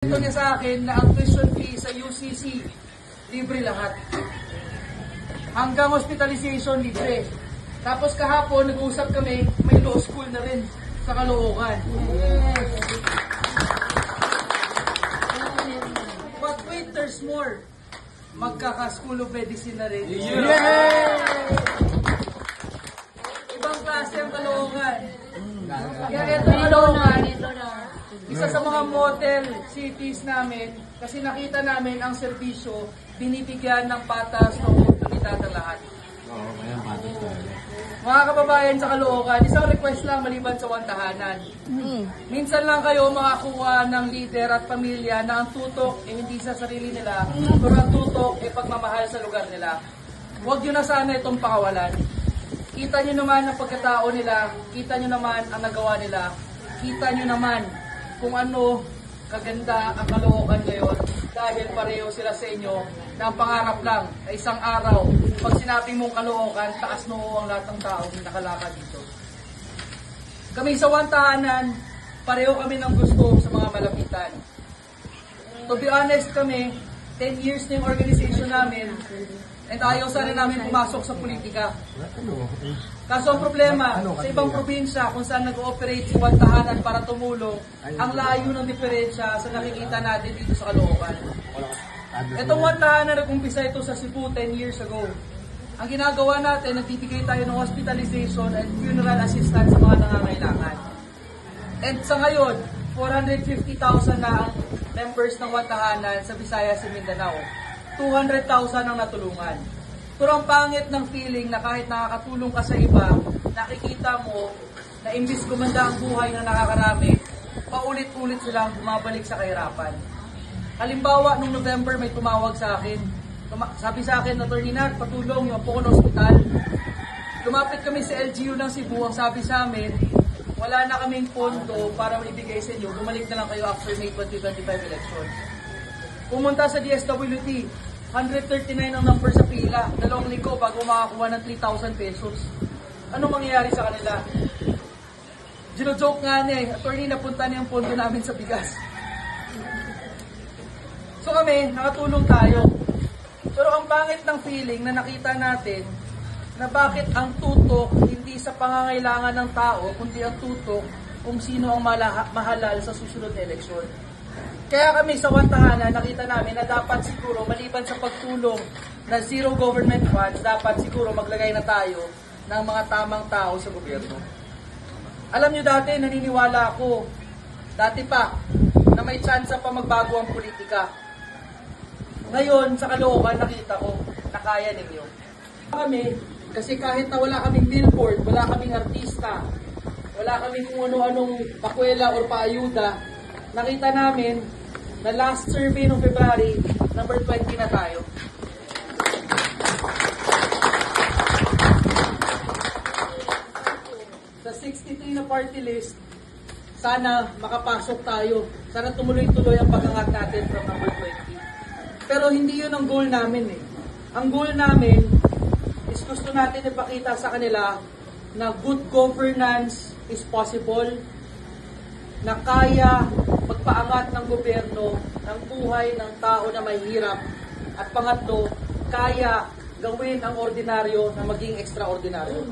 Ito niya sa akin na ang tuition fee sa UCC, libre lahat. Hanggang hospitalization, libre. Tapos kahapon, nag-uusap kami, may law school na rin sa Caloocan. But wait, there's more. Magkaka-School of Medicine na rin. Ibang klase ang Caloocan. Kaya ito Caloocan, isa sa mga model cities namin kasi nakita namin ang serbisyo binibigyan ng patas ng oportunidad ng lahat. Mga kababayan sa Caloocan, isang request lang maliban sa wantahanan. Minsan lang kayo makakuha ng leader at pamilya na ang tutok hindi sa sarili nila, pero ang tutok pagmamahal sa lugar nila. Huwag nyo na sana itong pakawalan. Kita nyo naman ang pagkatao nila, kita nyo naman ang nagawa nila, kita nyo naman kung ano kaganda ang Caloocan ngayon dahil pareho sila sa inyo na ang pangarap lang ay isang araw pag sinabi mong Caloocan, taas noo ang lahat ng taong nakalakad dito. Kami sa wantahanan, pareho kami ng gusto sa mga malapitan. To be honest kami, 10 years na yung organization namin and ayaw sana namin pumasok sa politika. Kaso ang problema, sa ibang probinsya kung saan nag-ooperate si wantahanan para tumulong, ang layo ng diferensya sa nakikita natin dito sa Caloocan. Itong wantahanan, nag-umpisa ito sa Cebu 10 years ago. Ang ginagawa natin, nagbibigay tayo ng hospitalization and funeral assistance sa mga nangangailangan. And sa ngayon, 450,000 na ang members ng wantahanan sa Visayas at Mindanao. 200,000 ang natulungan. Pero ang pangit ng feeling na kahit nakakatulong ka sa iba, nakikita mo na imbis gumanda ang buhay na nakakarami, paulit-ulit silang bumabalik sa kahirapan. Halimbawa, nung November may tumawag sa akin. Sabi sa akin, Attorney Nat, patulong yung po ko ng ospital. Lumapit kami sa LGU ng Cebu, ang sabi sa amin, wala na kaming pondo para maibigay sa inyo, bumalik na lang kayo after May 2025 election. Pumunta sa DSWD, 139 ang number sa pila, 2 linggo bago makakuha ng 3,000 pesos. Anong mangyayari sa kanila? Gino-joke nga niya Attorney, napunta niya ang pondo namin sa bigas. So kami, nakatulong tayo. Pero ang pangit ng feeling na nakita natin na bakit ang tutok hindi sa pangangailangan ng tao, kundi ang tutok kung sino ang mahalal sa susunod na eleksyon. Kaya kami sa wantahanan, nakita namin na dapat siguro, maliban sa pagtulong na zero government funds, dapat siguro maglagay na tayo ng mga tamang tao sa gobyerno. Alam nyo dati, naniniwala ako, dati pa, na may chance pa magbago ang politika. Ngayon, sa Caloocan, nakita ko na kaya ninyo. Kami, kasi kahit na wala kaming billboard, wala kaming artista, wala kaming kung ano-anong pakwela or paayuda, nakita namin na last survey noong February, number 20 na tayo. Sa 63 na party list, sana makapasok tayo. Sana tumuloy-tuloy ang pag-angat natin from number 20. Pero hindi yun ang goal namin eh. Ang goal namin is gusto natin ipakita sa kanila na good governance is possible, na kaya magpaangat ng gobyerno ng buhay ng tao na mahirap, at pangatlo, kaya gawin ang ordinaryo na maging extraordinaryo.